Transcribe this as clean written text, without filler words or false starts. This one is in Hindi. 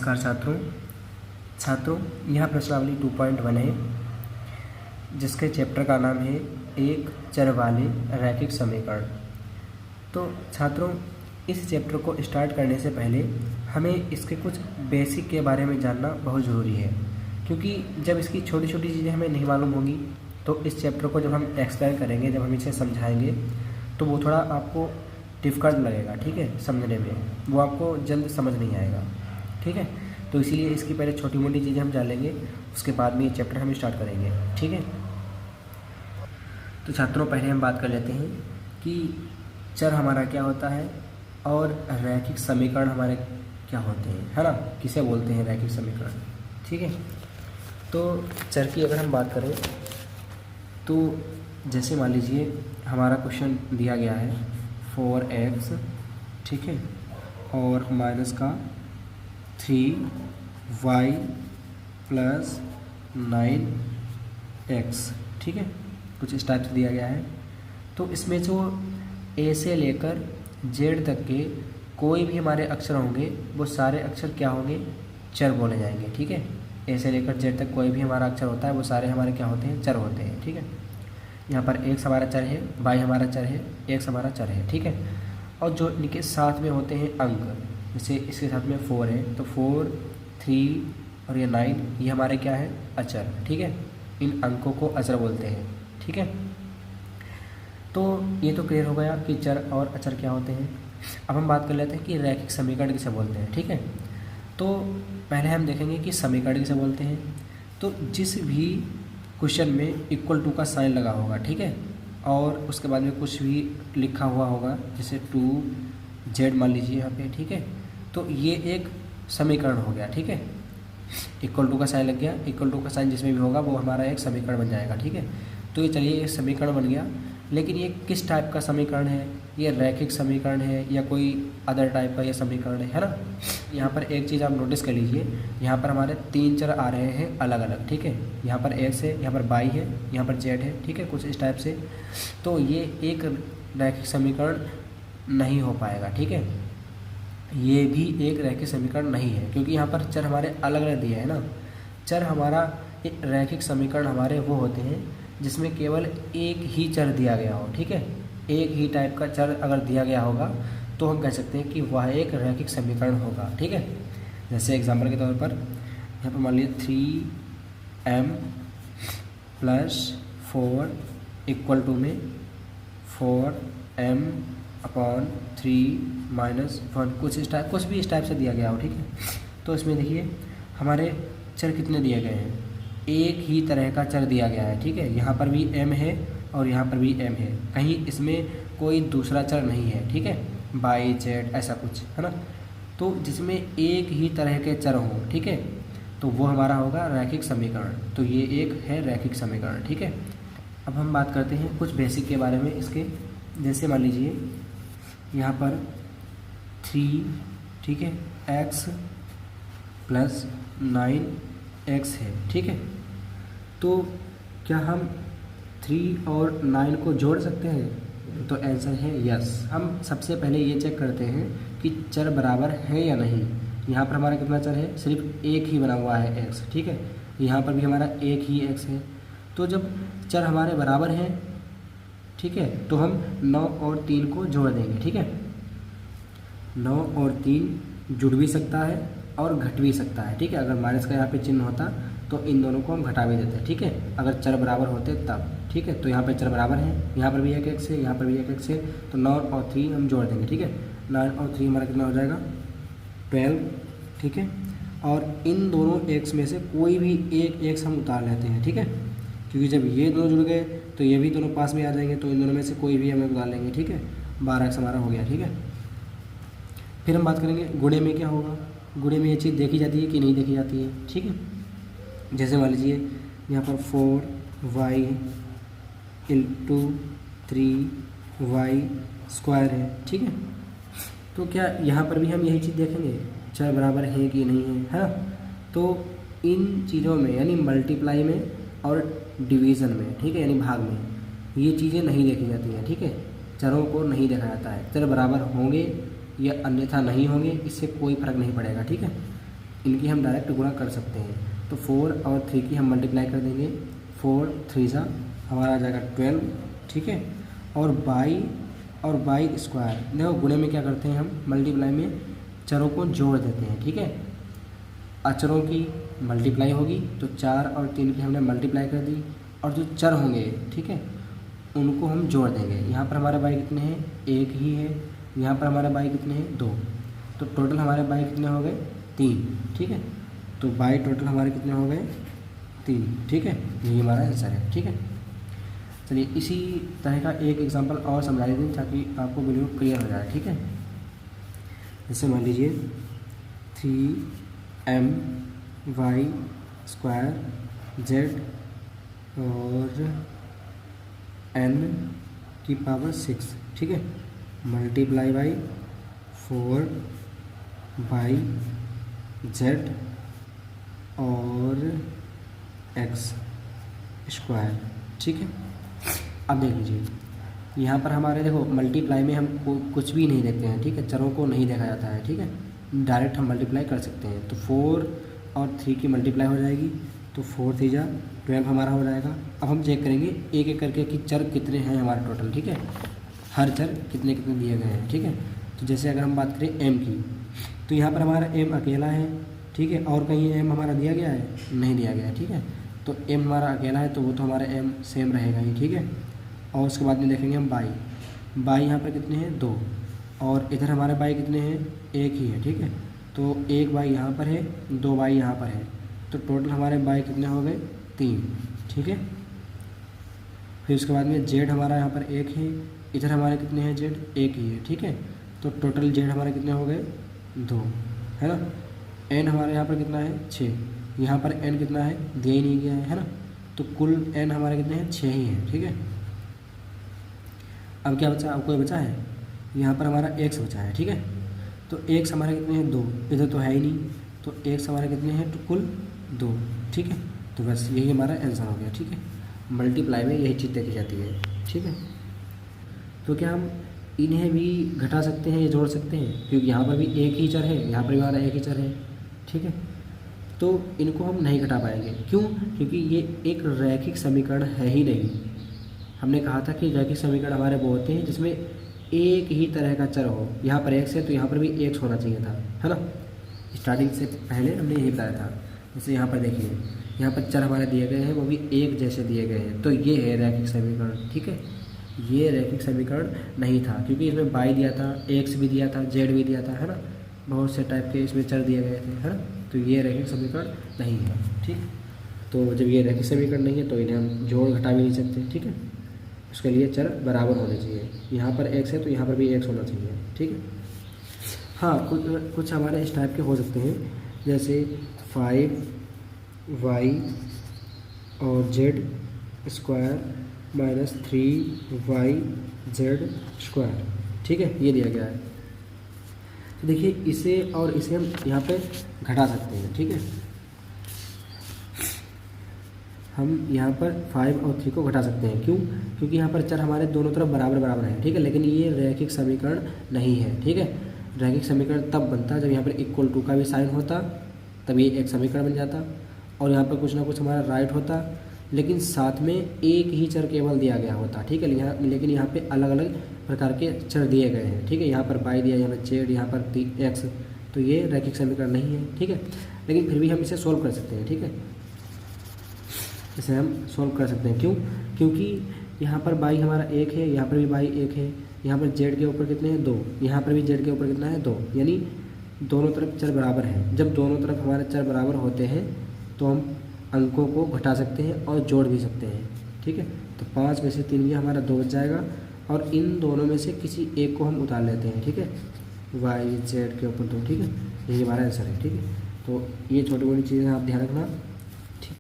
नमस्कार छात्रों यहाँ प्रश्नावली 2.1 है, जिसके चैप्टर का नाम है एक चर वाले रैखिक समीकरण। तो छात्रों, इस चैप्टर को स्टार्ट करने से पहले हमें इसके कुछ बेसिक के बारे में जानना बहुत ज़रूरी है, क्योंकि जब इसकी छोटी छोटी चीज़ें हमें नहीं मालूम होंगी तो इस चैप्टर को जब हम एक्सप्लेन करेंगे, जब हम इसे समझाएंगे तो वो थोड़ा आपको डिफ़िकल्ट लगेगा, ठीक है, समझने में वो आपको जल्द समझ नहीं आएगा, ठीक है। तो इसीलिए इसकी पहले छोटी मोटी चीज़ें हम जान लेंगे, उसके बाद में ये चैप्टर हम स्टार्ट करेंगे, ठीक है। तो छात्रों, पहले हम बात कर लेते हैं कि चर हमारा क्या होता है और रैखिक समीकरण हमारे क्या होते हैं, है ना, किसे बोलते हैं रैखिक समीकरण, ठीक है। तो चर की अगर हम बात करें तो जैसे मान लीजिए हमारा क्वेश्चन दिया गया है 4x, ठीक है, और माइनस का 3y प्लस 9x, ठीक है, कुछ इस टाइप से दिया गया है। तो इसमें जो a से लेकर z तक के कोई भी हमारे अक्षर होंगे वो सारे अक्षर क्या होंगे, चर बोले जाएंगे, ठीक है। a से लेकर z तक कोई भी हमारा अक्षर होता है वो सारे हमारे क्या होते हैं, चर होते हैं, ठीक है। यहाँ पर x हमारा चर है, y हमारा चर है, x हमारा चर है, ठीक है। और जो इनके साथ में होते हैं अंक, जैसे इसके साथ में 4 है तो 4, 3 और ये 9, ये हमारे क्या है, अचर, ठीक है। इन अंकों को अचर बोलते हैं, ठीक है। तो ये तो क्लियर हो गया कि चर और अचर क्या होते हैं। अब हम बात कर लेते हैं कि रैखिक समीकरण किसे बोलते हैं, ठीक है। तो पहले हम देखेंगे कि समीकरण किसे बोलते हैं। तो जिस भी क्वेश्चन में इक्वल टू का साइन लगा होगा, ठीक है, और उसके बाद में कुछ भी लिखा हुआ होगा, जैसे 2z मान लीजिए यहाँ पे, ठीक है, तो ये एक समीकरण हो गया, ठीक है। इक्वल टू का साइन लग गया, इक्वल टू का साइन जिसमें भी होगा वो हमारा एक समीकरण बन जाएगा, ठीक है। तो ये चलिए एक समीकरण बन गया, लेकिन ये किस टाइप का समीकरण है, ये रैखिक समीकरण है या कोई अदर टाइप का ये समीकरण है ना। यहाँ पर एक चीज़ आप नोटिस कर लीजिए, यहाँ पर हमारे 3 चर आ रहे हैं अलग अलग, ठीक है। यहाँ पर x है, यहाँ पर y है, यहाँ पर z है, ठीक है, कुछ इस टाइप से। तो ये एक रैखिक समीकरण नहीं हो पाएगा, ठीक है। ये भी एक रैखिक समीकरण नहीं है, क्योंकि यहाँ पर चर हमारे अलग अलग दिए हैं ना। चर हमारा एक रैखिक समीकरण हमारे वो होते हैं जिसमें केवल एक ही चर दिया गया हो, ठीक है। एक ही टाइप का चर अगर दिया गया होगा तो हम कह सकते हैं कि वह एक रैखिक समीकरण होगा, ठीक है। जैसे एग्जाम्पल के तौर पर यहाँ पर मान लीजिए 3m प्लस 4 इक्वल टू में 4m अपॉन 3 माइनस 1, कुछ भी इस टाइप से दिया गया हो, ठीक है। तो इसमें देखिए हमारे चर कितने दिए गए हैं, एक ही तरह का चर दिया गया है, ठीक है। यहाँ पर भी m है और यहाँ पर भी m है, कहीं इसमें कोई दूसरा चर नहीं है, ठीक है, y z ऐसा कुछ, है ना। तो जिसमें एक ही तरह के चर हों, ठीक है, तो वो हमारा होगा रैखिक समीकरण। तो ये एक है रैखिक समीकरण, ठीक है। अब हम बात करते हैं कुछ बेसिक के बारे में इसके। जैसे मान लीजिए यहाँ पर 3, ठीक है, x प्लस 9x है, ठीक है। तो क्या हम 3 और 9 को जोड़ सकते हैं? तो आंसर है यस। हम सबसे पहले ये चेक करते हैं कि चर बराबर है या नहीं। यहाँ पर हमारा कितना चर है, सिर्फ एक ही बना हुआ है x, ठीक है। यहाँ पर भी हमारा एक ही x है। तो जब चर हमारे बराबर हैं, ठीक है, तो हम 9 और 3 को जोड़ देंगे, ठीक है। 9 और 3 जुड़ भी सकता है और घट भी सकता है, ठीक है। अगर माइनस का यहाँ पे चिन्ह होता तो इन दोनों को हम घटा भी देते हैं, ठीक है, अगर चर बराबर होते तब, ठीक है। तो यहाँ पे चर बराबर हैं, यहाँ पर भी एक x है, यहाँ पर भी एक x है, तो 9 और 3 हम जोड़ देंगे, ठीक है। 9 और 3 हमारा कितना हो जाएगा, 12, ठीक है। और इन दोनों x में से कोई भी एक x हम उतार लेते हैं, ठीक है, क्योंकि जब ये दोनों जुड़ गए तो ये भी दोनों पास में आ जाएंगे, तो इन दोनों में से कोई भी हमें उतार लेंगे, ठीक है। 12x हमारा हो गया, ठीक है। फिर हम बात करेंगे गुणे में क्या होगा। गुणे में ये चीज़ देखी जाती है कि नहीं देखी जाती है, ठीक है। जैसे मान लीजिए यहाँ पर 4y इंटू 3y स्क्वायर है, ठीक है। तो क्या यहाँ पर भी हम यही चीज़ देखेंगे, चर बराबर है कि नहीं है, है ना। तो इन चीज़ों में यानी मल्टीप्लाई में और डिवीज़न में, ठीक है, यानी भाग में, ये चीज़ें नहीं देखी जाती हैं, ठीक है। चरों को नहीं देखा जाता है, चर बराबर होंगे या अन्यथा नहीं होंगे, इससे कोई फ़र्क नहीं पड़ेगा, ठीक है। इनकी हम डायरेक्ट गुणा कर सकते हैं। तो 4 और 3 की हम मल्टीप्लाई कर देंगे, 4 3 हमारा आ जाएगा 12, ठीक है। और बाई स्क्वायर, देखो गुणे में क्या करते हैं हम, मल्टीप्लाई में चरों को जोड़ देते हैं, ठीक है। अचरों की मल्टीप्लाई होगी तो 4 और 3 की हमने मल्टीप्लाई कर दी, और जो चर होंगे, ठीक है, उनको हम जोड़ देंगे। यहाँ पर हमारे बाई कितने हैं, 1 ही है, यहाँ पर हमारे बाई कितने हैं, 2, तो टोटल हमारे बाई कितने हो गए, 3, ठीक है। तो बाई टोटल हमारे कितने हो गए, 3, ठीक है। यही हमारा आंसर है, ठीक है। चलिए इसी तरह का एक एग्जांपल और समझा देते हैं ताकि आपको बिल्कुल क्लियर हो जाए, ठीक है। जैसे मान लीजिए 3my² z और n⁴, ठीक है, मल्टीप्लाई बाई 4z और x², ठीक है। अब देख लीजिए यहाँ पर हमारे, देखो मल्टीप्लाई में हम कुछ भी नहीं देखते हैं, ठीक है, चरों को नहीं देखा जाता है, ठीक है, डायरेक्ट हम मल्टीप्लाई कर सकते हैं। तो 4 और 3 की मल्टीप्लाई हो जाएगी, तो 4 3 12 हमारा हो जाएगा। अब हम चेक करेंगे एक एक करके कि चर कितने हैं हमारे टोटल, ठीक है, हर चर कितने कितने दिए गए हैं, ठीक है। तो जैसे अगर हम बात करें m की, तो यहाँ पर हमारा m अकेला है, ठीक है, और कहीं m हमारा दिया गया है, नहीं दिया गया है, ठीक है। तो m हमारा अकेला है तो वो तो हमारा m सेम रहेगा ही, ठीक है। और उसके बाद में देखेंगे हम बाई यहाँ पर कितने हैं, 2, और इधर हमारे बाई कितने हैं, 1 ही है, ठीक है। तो 1 बाई यहाँ पर है, 2 बाई यहाँ पर है, तो टोटल हमारे बाई कितने हो गए, 3, ठीक है। फिर उसके बाद में जेड हमारा यहाँ पर 1 है, इधर हमारे कितने हैं जेड, 1 ही है, ठीक है। तो टोटल जेड हमारे कितने हो गए, 2, है ना। एन हमारे यहाँ पर कितना है, 6, यहाँ पर एन कितना है, दिया ही नहीं गया है ना। तो कुल एन हमारे कितने हैं, 6 ही हैं, ठीक है। अब क्या बचा, अब कोई बचा है, यहाँ पर हमारा x बचा है, ठीक है। तो x हमारे कितने हैं, 2, इधर तो है ही नहीं, तो x हमारे कितने हैं, तो कुल 2, ठीक है। तो बस यही हमारा आंसर हो गया, ठीक है। मल्टीप्लाई में यही चीज़ देखी जाती है, ठीक है। तो क्या हम इन्हें भी घटा सकते हैं या जोड़ सकते हैं, क्योंकि यहाँ पर भी एक ही चर है, यहाँ पर भी हमारा एक ही चर है, ठीक है। तो इनको हम नहीं घटा पाएंगे, क्यों, क्योंकि ये एक रैखिक समीकरण है ही नहीं। हमने कहा था कि रैखिक समीकरण हमारे वो होते हैं जिसमें एक ही तरह का चर हो, यहाँ पर x है तो यहाँ पर भी x होना चाहिए था, है ना। स्टार्टिंग से पहले हमने यही बताया था। जैसे यहाँ पर देखिए, यहाँ पर चर हमारे दिए गए हैं, वो भी एक जैसे दिए गए हैं, तो ये है रैखिक समीकरण, ठीक है। ये रैखिक समीकरण नहीं था, क्योंकि इसमें y दिया था, x भी दिया था, z भी दिया था, है ना, बहुत से टाइप के इसमें चर दिए गए थे, है ना। तो ये रैखिक समीकरण नहीं है, ठीक। तो जब ये रैखिक समीकरण नहीं है तो इन्हें हम जोड़ घटा भी नहीं सकते, ठीक है। उसके लिए चर बराबर होने चाहिए, यहाँ पर x है तो यहाँ पर भी x होना चाहिए, ठीक है। हाँ, कुछ हमारे इस टाइप के हो सकते हैं, जैसे 5y और z² माइनस 3yz², ठीक है, ये दिया गया है। तो देखिए इसे और इसे हम यहाँ पे घटा सकते हैं, ठीक है। हम यहाँ पर 5 और 3 को घटा सकते हैं, क्यों, क्योंकि यहाँ पर चर हमारे दोनों तरफ बराबर बराबर हैं, ठीक है। लेकिन ये रैखिक समीकरण नहीं है, ठीक है। रैखिक समीकरण तब बनता जब यहाँ पर =2 का भी साइन होता, तब ये एक समीकरण बन जाता, और यहाँ पर कुछ ना कुछ हमारा राइट होता, लेकिन साथ में एक ही चर केवल दिया गया होता, ठीक है। लेकिन यहाँ पे अलग अलग प्रकार के चर दिए गए हैं, ठीक है। यहाँ पर y दिया, यहाँ पर z, यहाँ पर x, तो ये रैखिक समीकरण नहीं है, ठीक है। लेकिन फिर भी हम इसे सोल्व कर सकते हैं, ठीक है। इसे हम सोल्व कर सकते हैं, क्यों, क्योंकि यहाँ पर y हमारा 1 है, यहाँ पर भी y 1 है, यहाँ पर z के ऊपर कितने हैं, 2, यहाँ पर भी z के ऊपर कितना है, 2, यानी दोनों तरफ चर बराबर हैं। जब दोनों तरफ हमारे चर बराबर होते हैं तो हम अंकों को घटा सकते हैं और जोड़ भी सकते हैं, ठीक है। तो 5 में से 3 भी हमारा 2 बच जाएगा, और इन दोनों में से किसी एक को हम उतार लेते हैं, ठीक है, y z के ऊपर 2, ठीक है। यही हमारा आंसर है, ठीक है। तो ये छोटी मोटी चीज़ें आप ध्यान रखना।